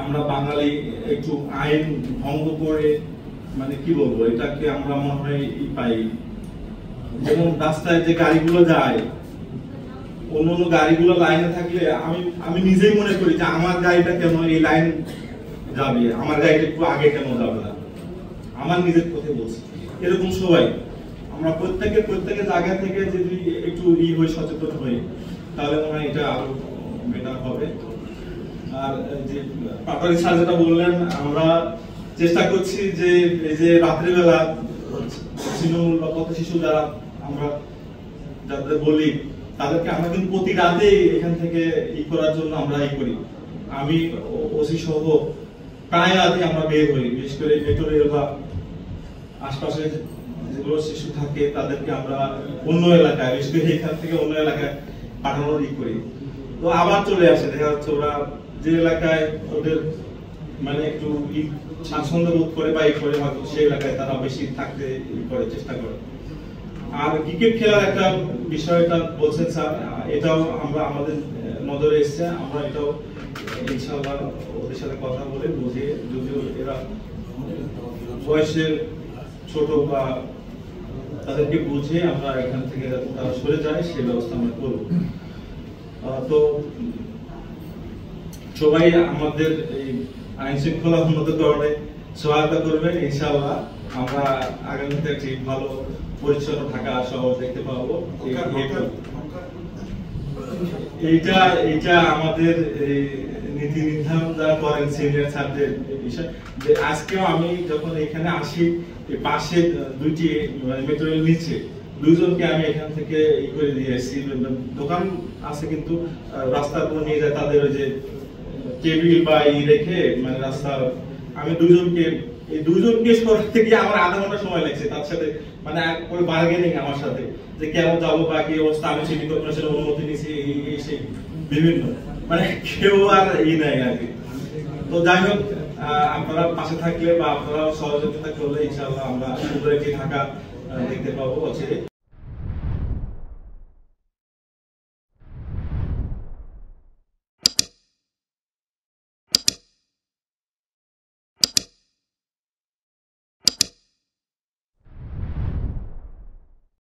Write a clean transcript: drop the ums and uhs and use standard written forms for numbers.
আমরা বাঙালি একটু আইন ভঙ্গ করে মানে কি বলবো এটাকে আমরা মনে হয় পাই। যেমন রাস্তায় যে গাড়িগুলো যায়, অন্য অন্য গাড়িগুলো লাইনে থাকলে আমি নিজেই মনে করি যে আমার গাড়িটা কেন এই লাইন যাবে, আমার গাড়িটা একটু আগে কেন যাবে না, আমার নিজের কথা বলছি। এরকম সবাই আমরা প্রত্যেকের জায়গা থেকে যদি একটু হই, সচেতন হই, তাহলে মনে হয় এটা আরো বেটার হবে। আর যে পাটারি স্যার যেটা বললেন, আমরা চেষ্টা করছি যে এই যে রাত্রিবেলা তৃণমূল বা পথ শিশু যারা আমরা যাদের বলি, তাদেরকে আমরা কিন্তু প্রতি রাতে এখান থেকে করার জন্য আমরা করি। আমি ওসি সহ প্রায় রাতে আমরা বের হই, বিশেষ করে মেট্রো রেল বা আশপাশে যেগুলো শিশু থাকে তাদেরকে আমরা অন্য এলাকায়, বিশেষ করে এখান থেকে অন্য এলাকায় পাঠানোর করি। তো আবার চলে আসে, দেখা যাচ্ছে ওরা যে এলাকায় ওদের মানে একটু স্বাচ্ছন্দ্য বোধ করে বা করে হয়তো সেই এলাকায় তারা বেশি থাকতে করে চেষ্টা করে। আর ক্রিকেট খেলার একটা বিষয়টা বলছেন স্যার, এটাও আমরা আমাদের নজরে এসছে, আমরা এটাও ইনশাআল্লাহ ওদের সাথে কথা বলে বুঝে, যদিও এরা বয়সের ছোট বা তাদেরকে বুঝে আমরা এখান থেকে যাতে তারা সরে যায় সেই ব্যবস্থা আমরা করব। তো সবাই আমাদের এই আইন শৃঙ্খলা উন্নতকরণে সহায়তা করবেন, ইনশাআল্লাহ আমরা আগামীতে একটি ভালো পরিচ্ছন্ন ঢাকা শহর দেখতে পাবো। এইটা আমাদের নীতি নির্ধারণ যারা করেন সিনিয়র ছাত্রদের বিষয়। যে আজকেও আমি যখন এখানে আসি, পাশে দুইটি মেট্রো রেল নিচে দুইজনকে আমি এখান থেকে করে দিয়ে এসেছি। দোকান আছে কিন্তু রাস্তার উপর নিয়ে যায়, তাদের ওই যে টেবিল বা রেখে মানে রাস্তা, আমি দুইজনকে করতে গিয়ে আমার আধা ঘন্টা সময় লাগছে, তার সাথে মানে ওই বার্গেনিং আমার সাথে যে কেমন যাবো বা কি অবস্থা, আমি সিটি কর্পোরেশনের অনুমতি নিয়েছি সেই বিভিন্ন মানে কেউ আর নেয় আর কি। তো যাই হোক, আপনারা পাশে থাকলে বা আপনারা সহযোগিতা করলে ইনশাআল্লাহ আমরা সুন্দর একটি ঢাকা দেখতে পাবো।